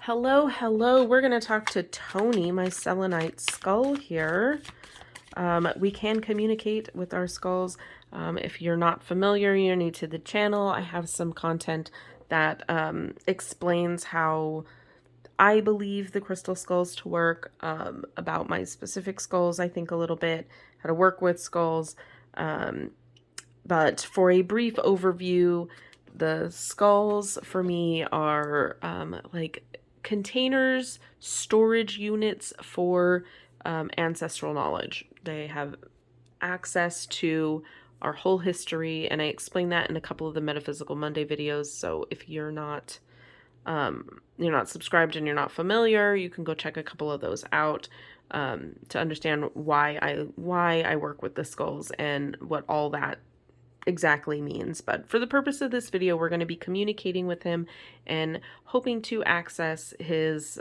Hello, hello. We're going to talk to Tony, my Selenite skull here. We can communicate with our skulls. If you're not familiar, you're new to the channel, I have some content that explains how I believe the crystal skulls to work, about my specific skulls, I think a little bit, how to work with skulls. But for a brief overview, the skulls for me are like containers, storage units for ancestral knowledge. They have access to our whole history, and I explain that in a couple of the Metaphysical Monday videos. So if you're not subscribed and you're not familiar, you can go check a couple of those out to understand why I work with the skulls and what all that exactly means. But for the purpose of this video, we're going to be communicating with him and hoping to access his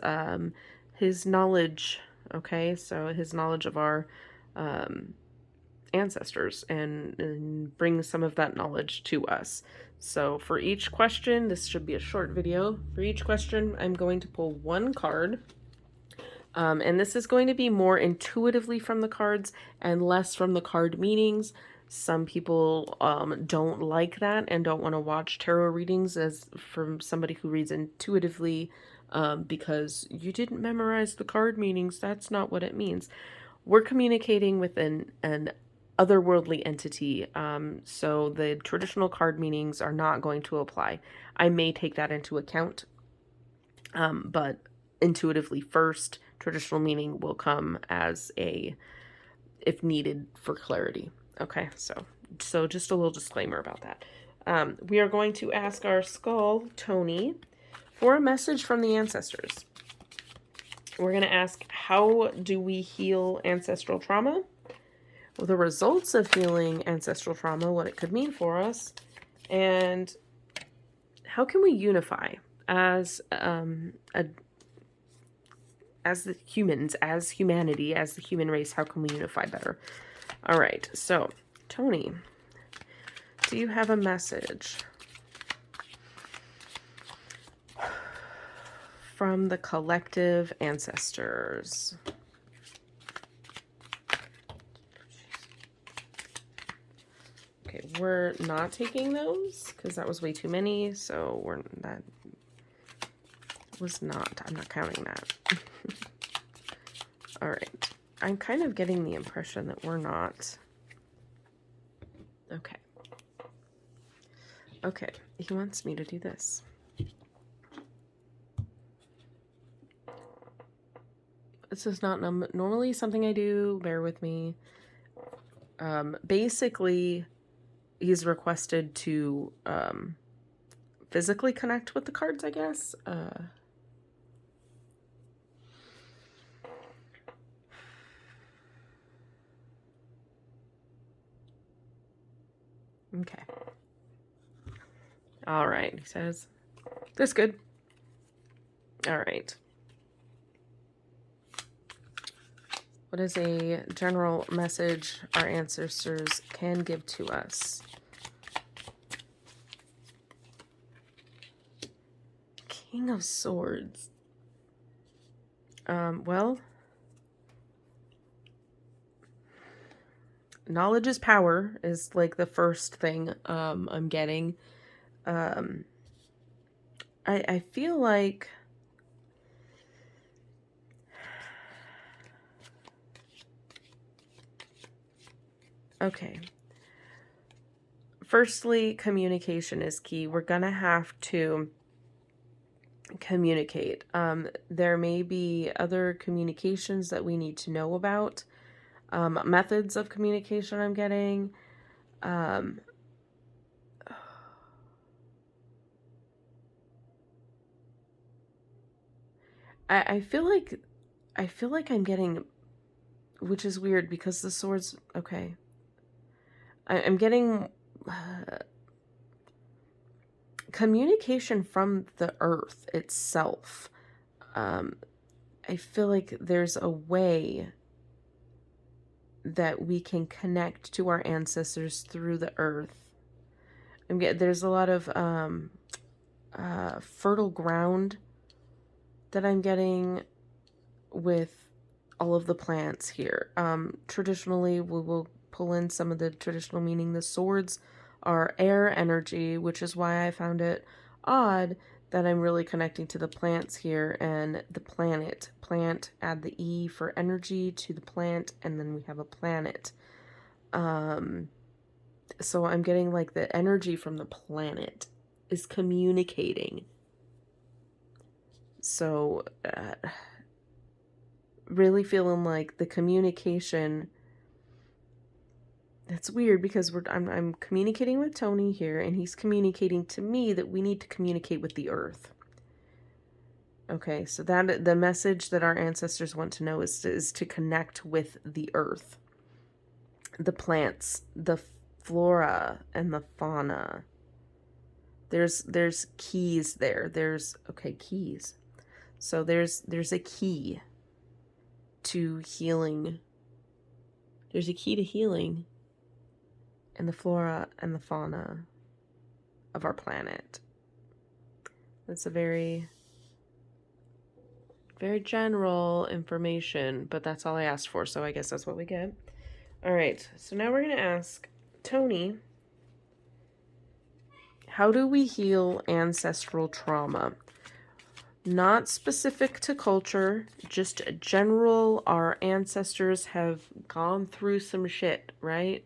knowledge. Okay, so his knowledge of our ancestors and bring some of that knowledge to us. So for each question, this should be a short video. For each question, I'm going to pull one card. And this is going to be more intuitively from the cards and less from the card meanings. Some people don't like that and don't want to watch tarot readings as from somebody who reads intuitively because you didn't memorize the card meanings. That's not what it means. We're communicating with an otherworldly entity, so the traditional card meanings are not going to apply. I may take that into account, but intuitively first, traditional meaning will come as a if needed for clarity. Okay, so just a little disclaimer about that. We are going to ask our skull, Tony, for a message from the ancestors. We're going to ask, how do we heal ancestral trauma? The results of healing ancestral trauma, what it could mean for us, and how can we unify as the humans, as humanity, as the human race. How can we unify better? All right, so Tony, do you have a message from the collective ancestors? Okay, we're not taking those because that was way too many, so that was not, I'm not counting that. All right, I'm kind of getting the impression that we're not. Okay. Okay, he wants me to do this. This is not normally something I do, bear with me. Basically, he's requested to physically connect with the cards, I guess. Okay. All right, he says. That's good. All right. What is a general message our ancestors can give to us? King of Swords. Well, knowledge is power is like the first thing I'm getting. I feel like okay. Firstly, communication is key. We're gonna have to communicate. There may be other communications that we need to know about. Methods of communication I'm getting. I feel like I'm getting, which is weird because the swords, okay. I'm getting communication from the earth itself. I feel like there's a way that we can connect to our ancestors through the earth. There's a lot of fertile ground that I'm getting with all of the plants here. Traditionally, we will pull in some of the traditional meaning. The swords are air energy, which is why I found it odd that I'm really connecting to the plants here and the planet. Plant, add the E for energy to the plant, and then we have a planet. So I'm getting like the energy from the planet is communicating. So really feeling like the communication, that's weird because I'm communicating with Tony here, and he's communicating to me that we need to communicate with the earth. Okay, so that the message that our ancestors want to know is to connect with the earth, the plants, the flora and the fauna. There's keys there. There's keys. So there's a key to healing. There's a key to healing in the flora and the fauna of our planet. That's a very, very general information, but that's all I asked for, so I guess that's what we get. All right, so now we're going to ask Tony, how do we heal ancestral trauma? Not specific to culture, just general. Our ancestors have gone through some shit, right?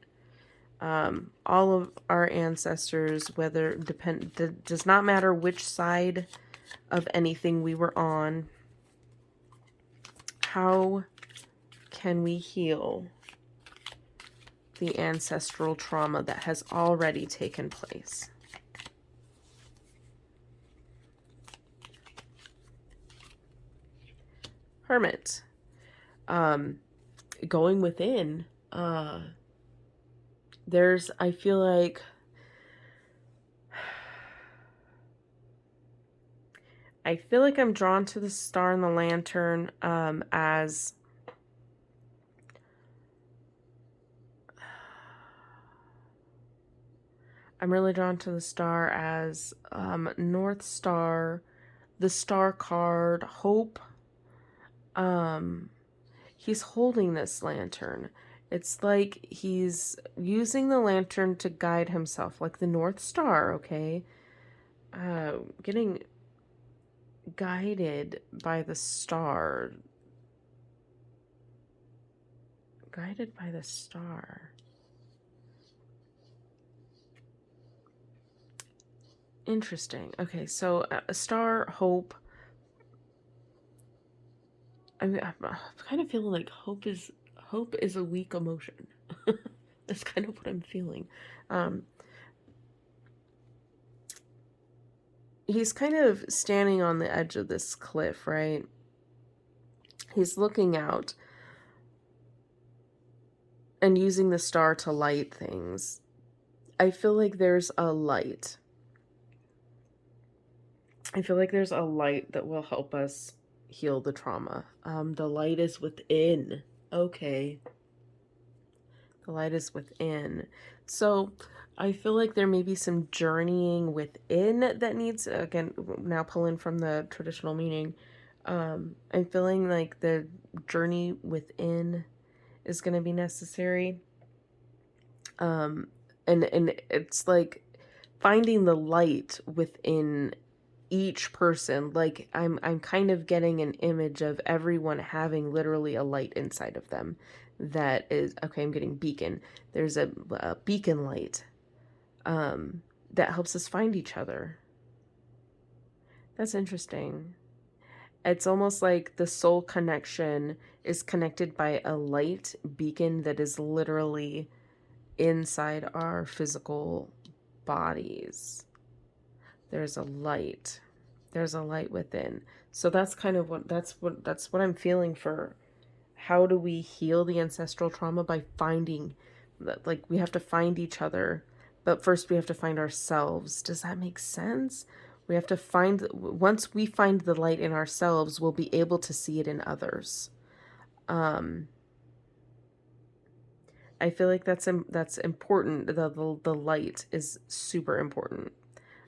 All of our ancestors, does not matter which side of anything we were on. How can we heal the ancestral trauma that has already taken place? Hermit. Going within. I feel like I'm drawn to the star and the lantern as I'm really drawn to the star as North Star, the star card, hope. He's holding this lantern. It's like he's using the lantern to guide himself, like the North Star, okay? Getting guided by the star. Guided by the star. Interesting. Okay, so a star, hope. I'm kind of feeling like hope is a weak emotion. That's kind of what I'm feeling. He's kind of standing on the edge of this cliff, right? He's looking out and using the star to light things. I feel like there's a light. I feel like there's a light that will help us heal the trauma. The light is within. Okay. The light is within. So I feel like there may be some journeying within that needs, again, now pulling from the traditional meaning. I'm feeling like the journey within is going to be necessary. And it's like finding the light within each person. Like I'm kind of getting an image of everyone having literally a light inside of them that is, okay, I'm getting beacon. There's a beacon light that helps us find each other. That's interesting. It's almost like the soul connection is connected by a light beacon that is literally inside our physical bodies. There's a light. There's a light within. So that's kind of that's what I'm feeling for. How do we heal the ancestral trauma? By finding, like, we have to find each other, but first we have to find ourselves. Does that make sense? We have to find, once we find the light in ourselves, we'll be able to see it in others. I feel like that's important. The light is super important.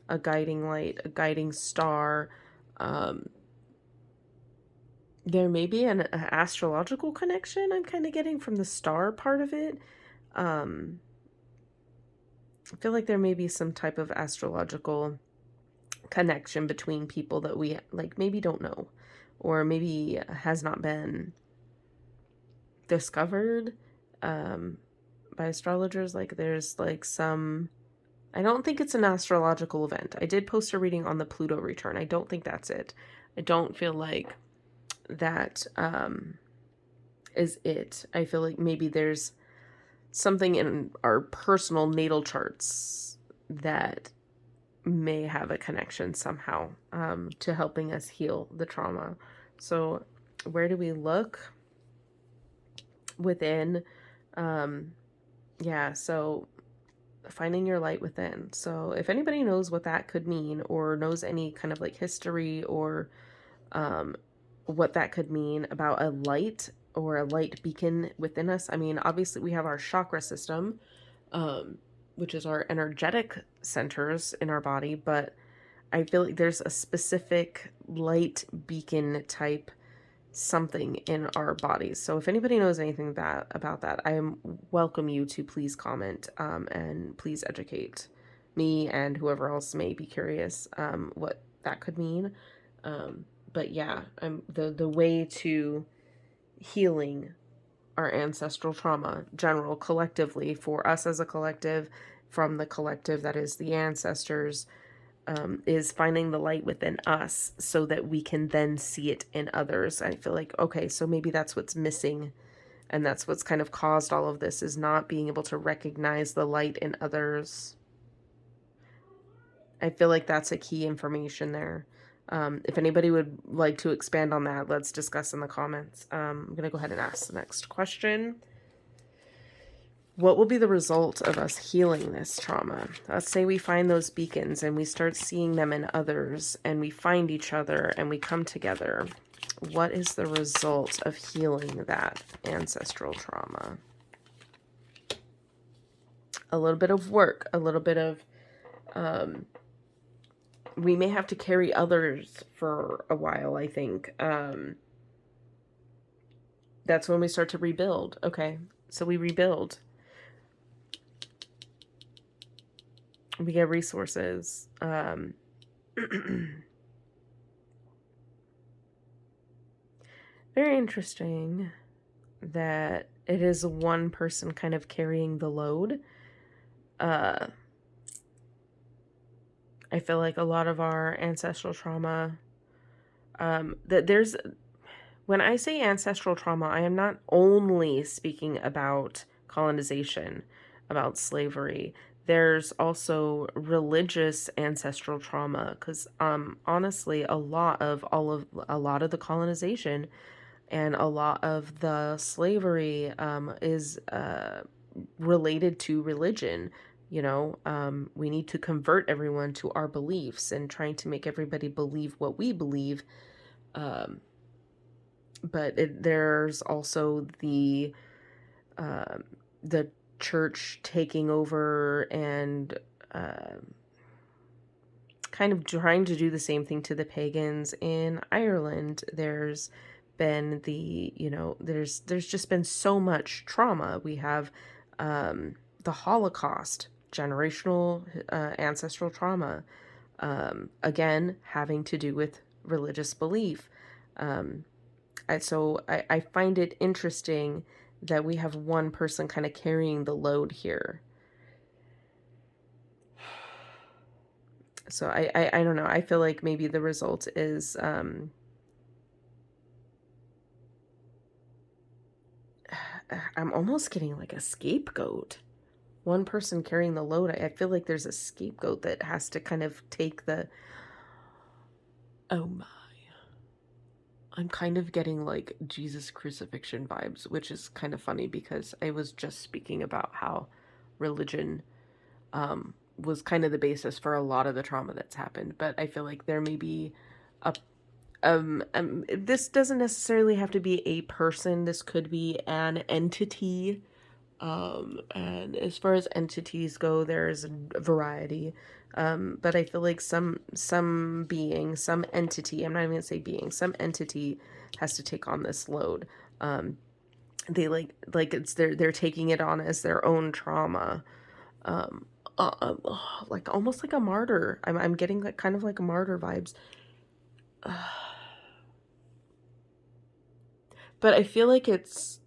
A guiding light, a guiding star, there may be an astrological connection I'm kind of getting from the star part of it. I feel like there may be some type of astrological connection between people that we like maybe don't know, or maybe has not been discovered by astrologers. Like there's like some, I don't think it's an astrological event. I did post a reading on the Pluto return. I don't think that's it. I don't feel like that is it. I feel like maybe there's something in our personal natal charts that may have a connection somehow to helping us heal the trauma. So where do we look? Within. Yeah, so finding your light within. So if anybody knows what that could mean, or knows any kind of like history, or what that could mean about a light or a light beacon within us. I mean, obviously we have our chakra system, which is our energetic centers in our body, but I feel like there's a specific light beacon type something in our bodies. So if anybody knows anything about that, I welcome you to please comment and please educate me and whoever else may be curious what that could mean. But yeah, the way to healing our ancestral trauma, general, collectively, for us as a collective, from the collective that is the ancestors, is finding the light within us so that we can then see it in others. I feel like, okay, so maybe that's what's missing, and that's what's kind of caused all of this, is not being able to recognize the light in others. I feel like that's a key information there. If anybody would like to expand on that, let's discuss in the comments. I'm going to go ahead and ask the next question. What will be the result of us healing this trauma? Let's say we find those beacons and we start seeing them in others, and we find each other and we come together. What is the result of healing that ancestral trauma? A little bit of work, a little bit of, we may have to carry others for a while, I think. That's when we start to rebuild. Okay, so we rebuild. We get resources. Very interesting that it is one person kind of carrying the load. I feel like a lot of our ancestral trauma, that there's, when I say ancestral trauma, I am not only speaking about colonization, about slavery. There's also religious ancestral trauma, because honestly, a lot of the colonization and a lot of the slavery is related to religion. You know, we need to convert everyone to our beliefs, and trying to make everybody believe what we believe. But there's also the church taking over and kind of trying to do the same thing to the pagans in Ireland. There's been the, you know, there's just been so much trauma. We have the Holocaust, generational ancestral trauma, again having to do with religious belief. So I find it interesting that we have one person kind of carrying the load here. So I don't know. I feel like maybe the result is I'm almost getting like a scapegoat. One person carrying the load. I feel like there's a scapegoat that has to kind of take the... Oh my. I'm kind of getting like Jesus crucifixion vibes, which is kind of funny because I was just speaking about how religion was kind of the basis for a lot of the trauma that's happened. But I feel like there may be a this doesn't necessarily have to be a person. This could be an entity And as far as entities go, there's a variety. But I feel like some being, some entity, I'm not even gonna say being, some entity has to take on this load. They like it's they're taking it on as their own trauma. Um, like almost like a martyr. I'm getting like kind of like a martyr vibes. But I feel like it's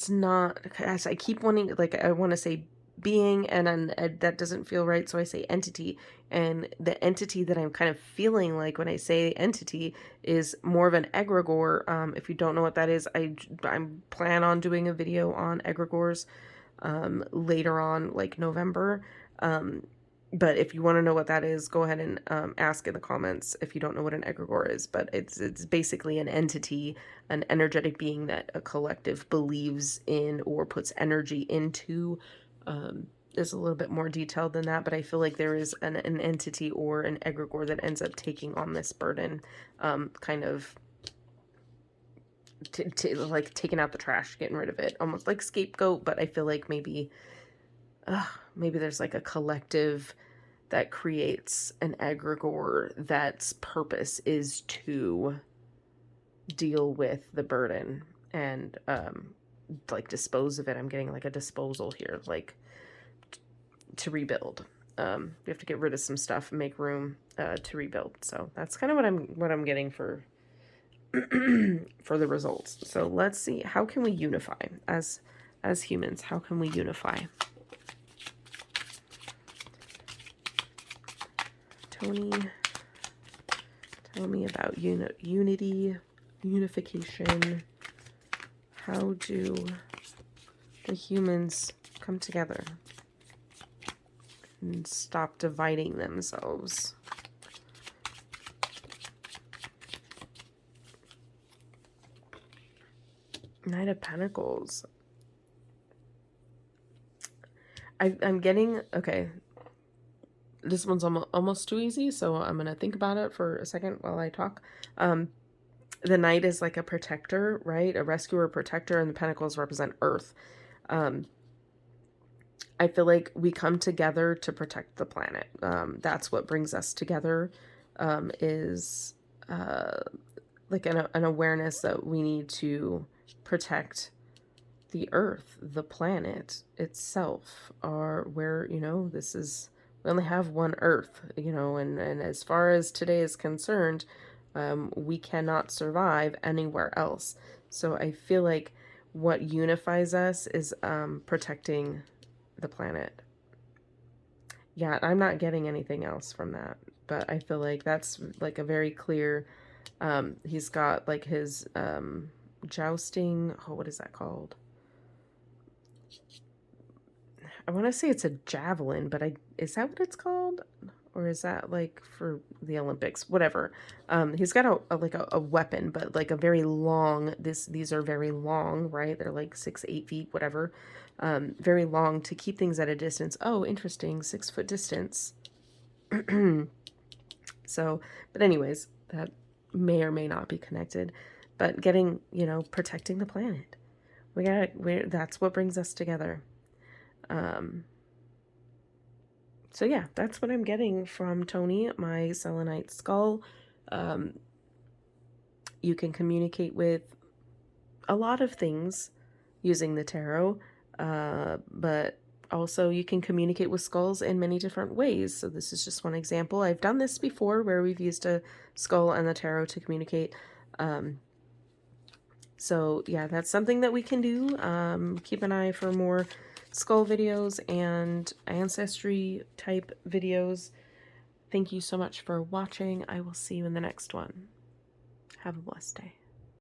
not, as I keep wanting, like I want to say being, and then that doesn't feel right, so I say entity. And the entity that I'm kind of feeling like when I say entity is more of an egregore. If you don't know what that is, I'm plan on doing a video on egregores later on, like November. But if you want to know what that is, go ahead and ask in the comments if you don't know what an egregore is. But it's basically an entity, an energetic being that a collective believes in or puts energy into. There's a little bit more detailed than that, but I feel like there is an entity or an egregore that ends up taking on this burden, kind of like taking out the trash, getting rid of it, almost like scapegoat. But I feel like maybe there's like a collective that creates an egregore that's purpose is to deal with the burden and like dispose of it. I'm getting like a disposal here, like to rebuild. We have to get rid of some stuff and make room to rebuild. So that's kind of what I'm getting for for the results. So let's see, how can we unify as humans? How can we unify? Tony, tell me about unity, unification. How do the humans come together and stop dividing themselves? Knight of Pentacles. I'm getting, okay, this one's almost too easy, so I'm going to think about it for a second while I talk. The Knight is like a protector, right? A rescuer, protector, and the Pentacles represent Earth. I feel like we come together to protect the planet. That's what brings us together, is like an awareness that we need to protect the Earth, the planet itself, or where, you know, this is, we only have one Earth, you know, and as far as today is concerned, we cannot survive anywhere else. So I feel like what unifies us is protecting the planet. Yeah, I'm not getting anything else from that, but I feel like that's like a very clear, he's got like his jousting, oh, what is that called? I want to say it's a javelin, but is that what it's called? Or is that like for the Olympics? Whatever. He's got a weapon, but like a very long, these are very long, right? They're like 6, 8 feet, whatever. Very long to keep things at a distance. Oh, interesting. 6 foot distance. So, but anyways, that may or may not be connected, but getting, you know, protecting the planet. That's what brings us together. So yeah, that's what I'm getting from Tony, my Selenite skull. You can communicate with a lot of things using the tarot, but also you can communicate with skulls in many different ways. So this is just one example. I've done this before where we've used a skull and the tarot to communicate. So yeah, that's something that we can do. Keep an eye for more skull videos and ancestry type videos. Thank you so much for watching. I will see you in the next one. Have a blessed day.